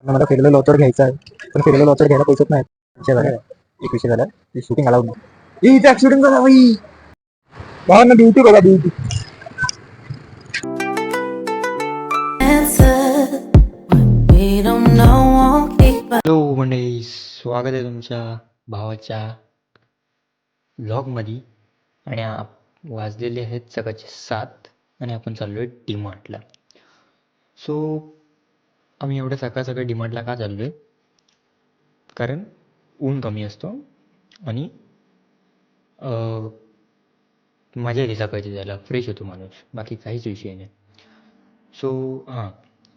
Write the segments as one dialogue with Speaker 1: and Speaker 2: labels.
Speaker 1: मला फेरलेलं लॉचर घ्यायचं आहे, पण फेरलेलं लॉचर घ्यायला पैसेच नाही. विषय झाला, एक विषय झाला, ते शूटिंग अलाउड नाही. इथे ऍक्सिडेंट झाला बाई, भावांना ड्युटी बघा ड्युटी.
Speaker 2: हॅलो मंडळी, स्वागत आहे तुमच्या भावाच्या व्लॉगमध्ये. आणि वाजलेले आहेत सकाळचे 7 आणि आपण चाललो आहे डीमार्टला. सो आम्ही एवढ्या सकाळ सकाळी डीमार्टला का चाललो आहे? कारण ऊन कमी असतो आणि मजा येते सकाळची, जायला फ्रेश होतो माणूस, बाकी काहीच विषय नाही. सो हां,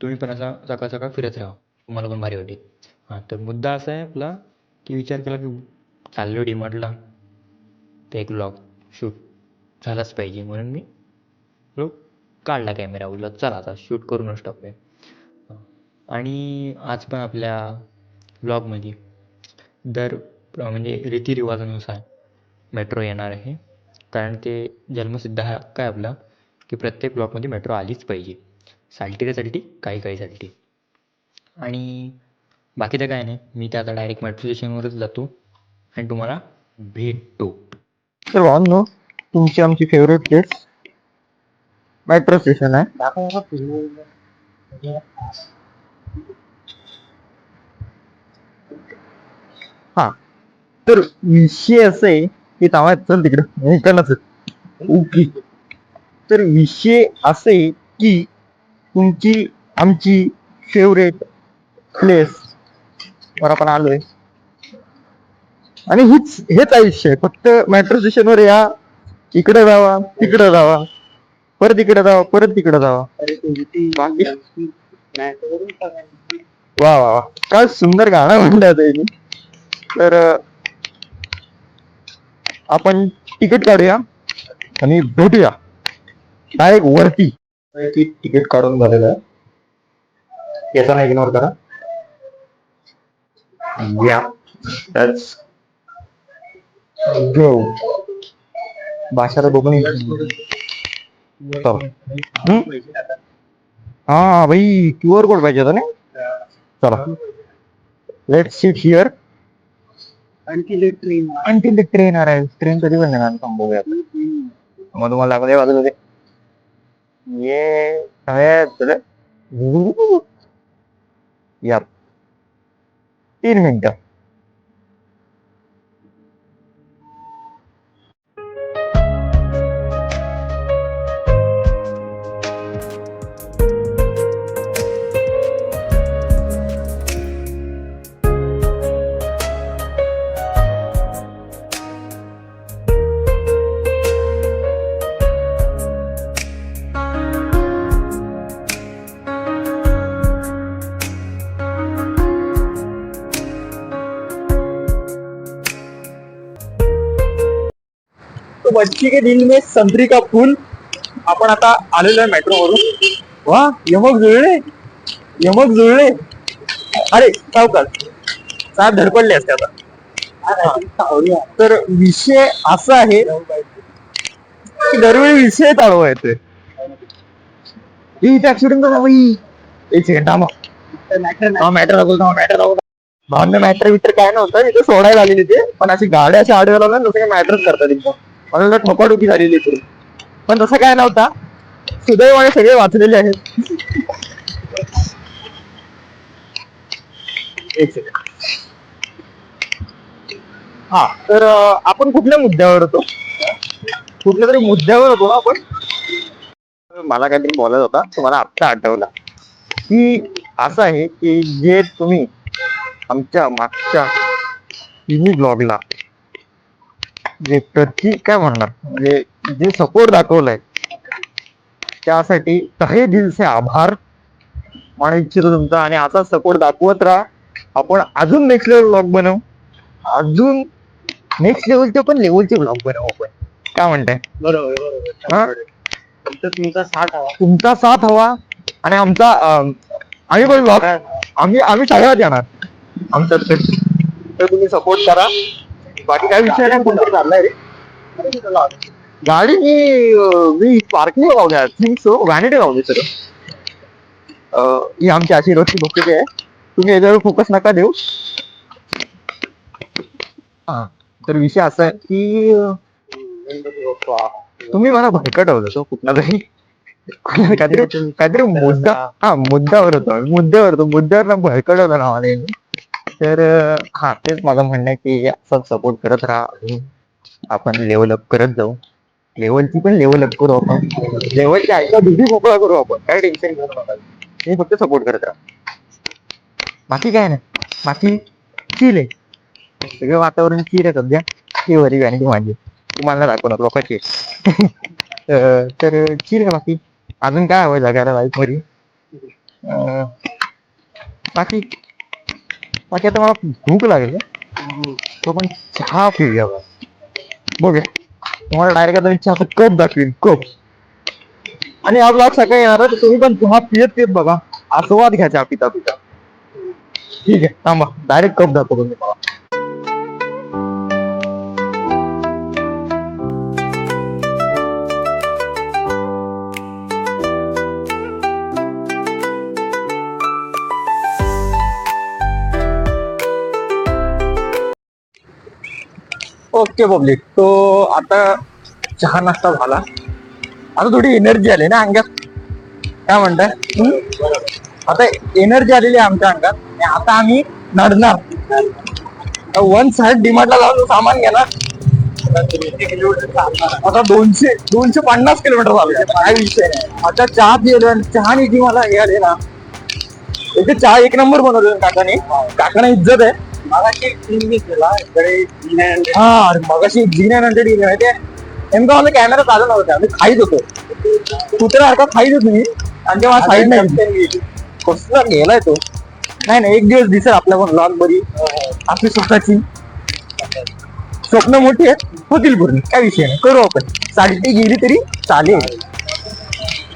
Speaker 2: तुम्ही पण असा सकाळ सकाळ फिरत राहा, तुम्हाला पण भारी वाटेल. हां, तर मुद्दा असा आहे आपला की विचार केला की चाललो डीमार्टला, तर एक व्लॉग शूट झालाच पाहिजे, म्हणून मी काढला कॅमेरा, बोलला चला आता शूट करूनच टाकूया. आणि आज पण आपल्या व्लॉगमध्ये म्हणजे रीतिरिवाजानुसार मेट्रो येणार आहे, कारण ते जन्मसिद्ध हक्क आहे आपला की प्रत्येक ब्लॉकमध्ये मेट्रो आलीच पाहिजे, सालटी रे सालटी, काही सालटी. आणि बाकी तर काय नाही, मी त्या आता डायरेक्ट मेट्रो स्टेशनवरच जातो आणि तुम्हाला भेटतो.
Speaker 1: तर भावांनो, तुमची आमची फेवरेट प्लेस मेट्रो स्टेशन आहे. हा, तर विषय असं आहे की थांबा, चल तिकडे इकडनंच. ओके, तर विषय असे की तुमची आमची फेवरेट प्लेस वर आपण आलोय आणि हेच आयुष्य आहे. फक्त मेट्रो स्टेशनवर या, इकडे जावा, तिकडे जावा, परत इकडे जावा, परत तिकडे जावा. बाकी वा वा वा, काय सुंदर गाणं म्हणतात आहे. तर आपण तिकीट काढूया आणि भेटूया डायरेक्ट वरती. तिकीट काढून झालेलं आहे, याचा नाही इग्नोर करा. या, लेट्स गो. भाषा तर बघून हा भाई, QR कोड पाहिजे होता ना. चला, let's sit here until the train arrive. Train कधी पण येणार, थांबूया. मग तुम्हाला दाखवते बाजूला ते ये यार 3 मिनिटं. तो बच्ची के दिल में संतरी का फूल. आपण आता आलेलो आहे मेट्रो वरून. वा, यमक जुळले. अरे सावकाश, साथ धडपडले असते आता. तर विषय असा आहे की दरवेळी विषय चालू येतोय. इथे ऍक्सिडेंट झाला बाई. एक सेकंड थांबा. भावना मॅटर विटर काय नव्हतं, इथे सोडायला आलेली ते, पण अशी गाड्या अशा आडव्या लावल्या जसं काही मॅटरच करतात एकदम. मला ठोकाडुकी झालेली इकडे, पण तसं काय नव्हता. सुदैवाने सगळे वाचलेले आहेत. एक सेकंड. हा, तर आपण कुठल्या मुद्द्यावर होतो? कुठल्या तरी मुद्द्यावर होतो ना आपण. मला काहीतरी बोलायचं होता, तुम्हाला आत्ता आठवला की असं आहे की जे तुम्ही आमच्या मागच्या तिन्ही ब्लॉगला जे काय म्हणणार, म्हणजे जे सपोर्ट दाखवलाय त्यासाठी तहे दिल से आभार मानू इच्छितो तुमचा. आणि असा सपोर्ट दाखवत राहा. आपण अजून नेक्स्ट लेवल ब्लॉग बनवू, अजून नेक्स्ट लेवलचे पण लेवलचे ब्लॉग बनवू आपण. काय म्हणताय? बरोबर. तुमचा साथ हवा आणि आमचा आम्ही पण ब्लॉग आम्ही सगळ्यात येणार आमच्या. तर तुम्ही सपोर्ट करा. बाकी काय विषय नाही. कोणतरी चाललाय रे गाडी. मी पार्किंग लावली, थिंक सो व्हॅनिटी लावली सर. ही आमची अशी रोजची भक्ती आहे. तुम्ही याच्यावर फोकस नका देऊ. हा, तर विषय असा आहे की तुम्ही मला भरकटवलं तो कुठला तरी काहीतरी काहीतरी मुद्दा. हा, मुद्द्यावर होतो मुद्द्यावर ना भरकटवलं ना मला यांनी. तर हा, तेच माझं म्हणणं आहे की असं सपोर्ट करत राहा आणि आपण लेवल अप करत जाऊ. लेवलची पण लेवल अप करू आपण. लेवलच्या आईला दुधी मोकळा करू आपण, काय टेन्शन घेऊ नका. हे फक्त सपोर्ट करत राहा, बाकी काय नाही. बाकी चिल आहे सगळं वातावरण, चिल आहे सध्या. ही वरी व्हॅनिटी माझी तुम्हाला दाखवणार लोकांची. तर चिल आहे. बाकी अजून काय हवं जगायला लाईफ मध्ये? अं, बाकी बाकी आता मला भूक लागेल. तो पण चहा पिऊया बा. बघूया, तुम्हाला डायरेक्ट आता मी चहाचा कप दाखवीन, कप. आणि आज ब्लॉग सकाळी येणार आहे, तर तुम्ही पण चहा पित पित बघा, आस्वाद घ्या चहा पिता पिता. ठीक आहे, थांबा, डायरेक्ट कप दाखवतो मी मला. ओके पब्लिक, तो आता चहा नाश्ता झाला. आता थोडी एनर्जी आली ना अंगात, काय म्हणताय? आता एनर्जी आलेली आहे आमच्या अंगात आणि आता आम्ही नडणार. वन साइड डिमांडला जाऊन सामान घेणार. आता 250 किलोमीटर झाले, काय विषय नाही. आता चहा पिलो, चहाने जी मला हे आले ना, इथे चहा एक नंबर बनवले काकाने इज्जत आहे. मगाशी मगाशी G900 माहितीये, नेमका मला कॅमेरा चालू नव्हता, मी खाईत होतो कुत्र्यासारखा खाईत होतो मी. आणि तेव्हा साईड नाही कसला गेलाय तो. नाही, एक दिवस दिसेल आपल्या पण लॉन बरी. आपली स्वतःची स्वप्न मोठी आहेत, होतील पूर्ण, काय विषय नाही. करू आपण, साठी गेली तरी चालेल.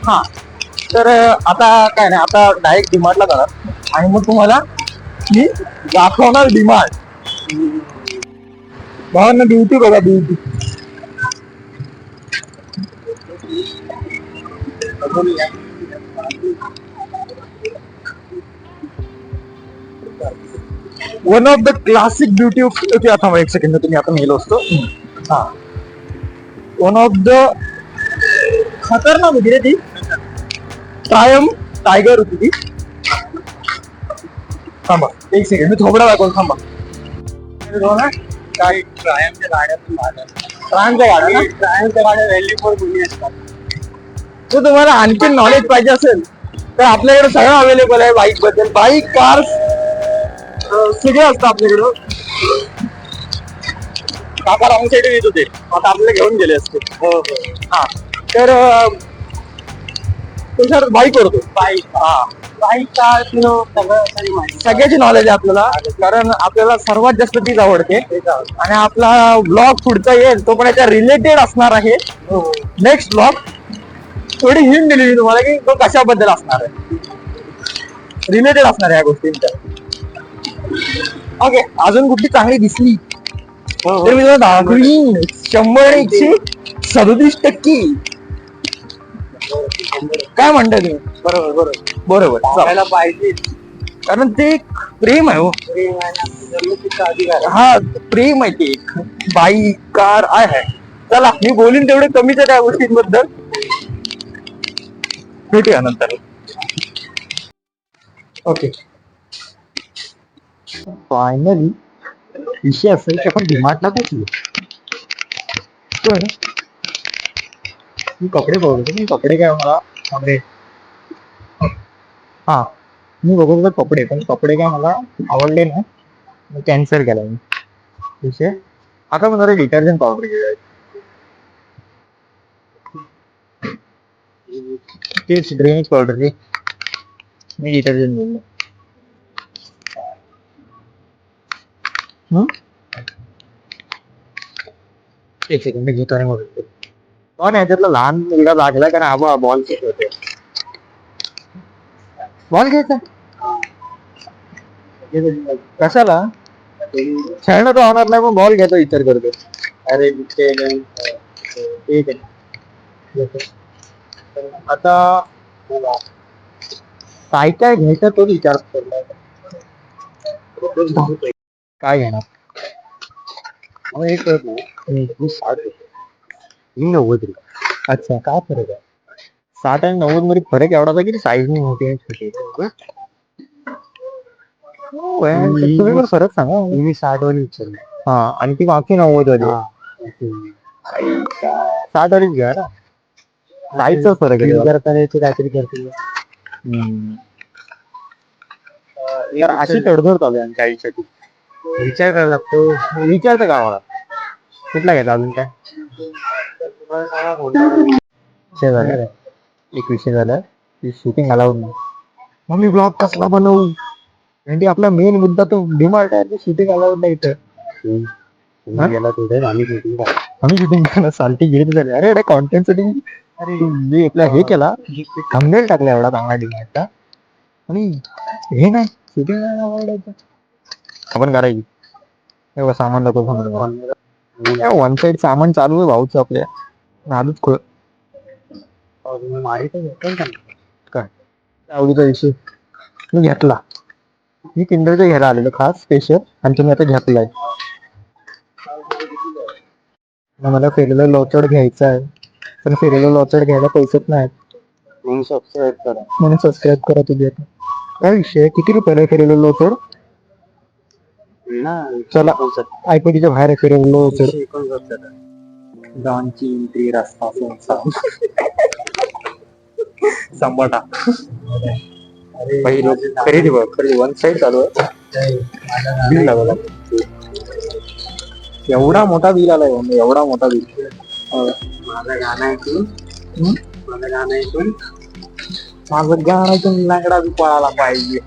Speaker 1: हा, तर आता काय नाही, आता डायरेक्ट डिमांडला जाणार आणि मग तुम्हाला मी दाखवणार डिमांड. भावांना ब्युटी बघा, beauty. One of the classic beauty of, आता एक सेकंड, तुम्ही आता मेलो असतो. हा, वन ऑफ द खतरनाक होती रे ती. ट्रायम टायगर होती ती. थांबा एक सेकंड, मी थोबडा दाखवून, थांबा. काय ट्रायमच्या गाड्या व्हॅल्यू फॉर मनी असतात. जर तुम्हाला आणखी नॉलेज पाहिजे असेल तर आपल्याकडे सगळं अवेलेबल आहे. बाईक बद्दल, बाईक, कार्स सगळे असतं आपल्याकडं. काका रामसाठी येत होते, आता आपल्याला घेऊन गेले असते. हा, तर तो सर बाईक करतो. बाईक, हा, बाईक कार सगळ्याची नॉलेज आहे आपल्याला, कारण आपल्याला सर्वात जास्त तीच आवडते. आणि आपला ब्लॉग पुढचा येईल तो पण याच्या रिलेटेड असणार आहे. नेक्स्ट ब्लॉग थोडी हिंट दिली तुम्हाला की तो कशाबद्दल असणार आहे, रिलेटेड असणार आहे या गोष्टींच्या. ओके, अजून कुठली चांगली दिसली तर मी तुला दाखवीन. 100-137%. काय म्हणताय तुम्ही? बरोबर पाहिजे, कारण ते एक प्रेम आहे हो. हा, प्रेम आहे ते एक. बाईक, कार आहे. चला, मी बोलीन तेवढे कमीच आहे त्या गोष्टींबद्दल. भेटूया नंतर. ओके, फायनली विषय असं की आपण डिमार्टला पोहोचलो. मी कपडे बघतो, मी कपडे काय मला कपडे, हा, मी बघतो कपडे, पण कपडे काय मला आवडले ना, कॅन्सल केला मी विषय. आता मला डिटर्जंट पावडर घ्यायला, तेच ड्रेनेज पावडर रे, मी डिटर्जंट बोललो. एक सेकंड, मी घेतो आणि बघतो. पण ह्याच्यातला लहान मुलगा लागला कारण आबा बॉल खेळतोय. बॉल घ्यायचा कशाला? खेळणं तर होणार नाही, पण बॉल घ्यायचा विचार करतो. अरे ठीक आहे, आता काय काय घ्यायचं तो विचार करतो. काय घेणार? मला एक कळत नाही. तू 60 आहे. मी 90 रे. अच्छा, काय फरक आहे? 60 आणि 90 मध्ये फरक एवढा होता की साईज मोठी आहे छोटी आहे. हो, तुम्ही पण फरक सांगा. मी 60 वाली विचारली. हा, आणि ती मागची 90 वाली. 60 वालीच घ्या ना. साईजचा फरक आहे. करायचं काहीतरी करतील. यार अशी तडजोड चालू आहे आमच्या आयुष्याची. विचार करायला लागतो. विचारतं का मला? कुठला घ्यायचा अजून काय? विषय झाला. एक विषय झाला की शूटिंग अलाउड नाही. मग मी ब्लॉग कसला बनवू? म्हणजे आपला मेन मुद्दा तो डिमांड आहे, शूटिंग अलाउड नाही तर. गेला तिथे आम्ही शूटिंग करायला साल्टी गेली झाली. अरे कॉन्टेंट साठी अरे मी आपला हे केला थंबनेल टाकला एवढा चांगला डिमांडचा आणि हे नाही शूटिंग आवडायचं आपण करायची. एवढं सामान नको वन साईड सामान चालू आहे भाऊच आपल्या नादच खोळ काय आवडीचा विषय मी घेतला. मी किंडरचा घ्यायला आलेलो खास स्पेशल आणि तुम्ही आता घेतलाय. मला फेरलेलं लोचड घ्यायचं आहे पण फेरलेलं लोचड घ्यायला पैसेच नाहीत. म्हणून सबस्क्राईब करा तुम्ही आता. काय विषय किती रुपयाला फेरलेलं लोचड? चला आयपीटीच्या बाहेर फेरलेलं लोचड. डॉनची एंट्री रस्ता संबाटा खरेदी बघ खरेदी वन साईड चालू आहे. बिल लागला एवढा मोठा बिल आलाय एवढा मोठा बिल. माझं गाणं ऐकून माझं गाणं ऐकून लाकडा बी पळाला पाहिजे.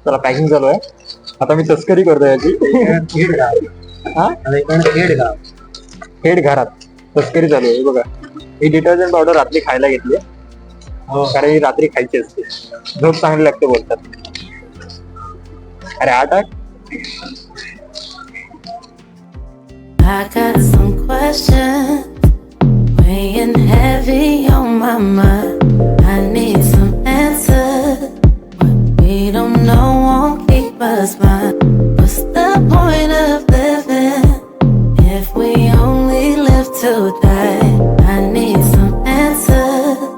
Speaker 1: चला पॅकिंग चालू आहे. आता मी तस्करी करतो याची. हेड घरात तस्करी चालू आहे बघा. ही डिटर्जंट पावडर रात्री खायला घेतली कारण ही रात्री खायची असते. झोप चांगली लागते बोलतात. अरे 8
Speaker 3: I got some questions weighing heavy on my mind. I need some answers. What we don't know won't keep us by. What's the point of living if we only live to die? I need some answers.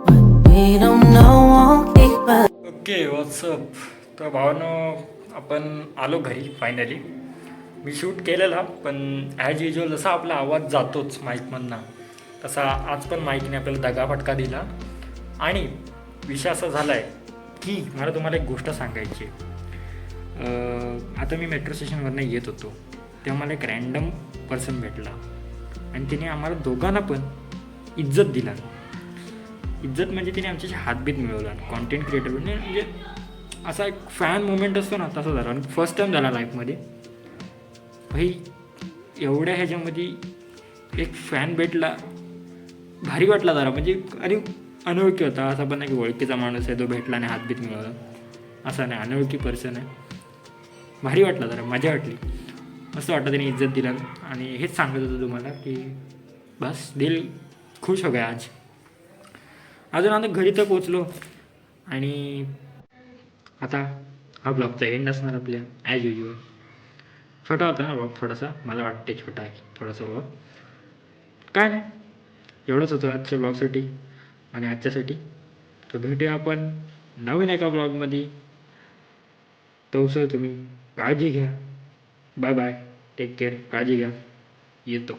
Speaker 3: What we don't know won't keep us.
Speaker 2: Okay WhatsApp. तर भावानो आपण आलो घरी finally. मी shoot केलेला पण as usual जसा आपला आवाज जातोच माईकमधनं तसा आज पण माईकने आपल्याला दगाफटका दिला. आणि विषय असा झाला आहे की मला तुम्हाला एक गोष्ट सांगायची आहे. आता मी मेट्रो स्टेशनवरनं येत होतो तेव्हा मला एक रॅन्डम पर्सन भेटला आणि तिने आम्हाला दोघांना पण इज्जत दिला. इज्जत म्हणजे तिने आमच्याशी हातबीत मिळवला. कॉन्टेंट क्रिएटर म्हणजे असा एक फॅन मुवमेंट असतो ना तसा झाला. आणि फर्स्ट टाईम झाला लाईफमध्ये. भाई एवढ्या ह्याच्यामध्ये एक फॅन भेटला भारी वाटला जरा. म्हणजे आणि अनोळखी होता असा पण नाही की ओळखीचा माणूस आहे तो भेटला आणि हातबीत मिळवला असा नाही. अनोळखी पर्सन आहे. भारी वाटला जरा मजा वाटली. मस्त वाटतं त्याने इज्जत दिला. आणि हेच सांगत होतं तुम्हाला की बस दिल खुश हो गया आज. अजून आता घरी तर पोचलो आणि आता हा ब्लॉगचा एंड असणार आपल्या ॲज युजल. छोटा होता ना ब्लॉग थोडासा. मला वाटते छोटा आहे थोडासा ब्लॉग. काय नाही एवढंच होतं आजच्या ब्लॉगसाठी आणि आजच्यासाठी. तर भेटूया आपण नवीन एका ब्लॉगमध्ये. तोसं तुम्ही काळजी घ्या. Bye bye. Take care. काळजी घ्या. येतो.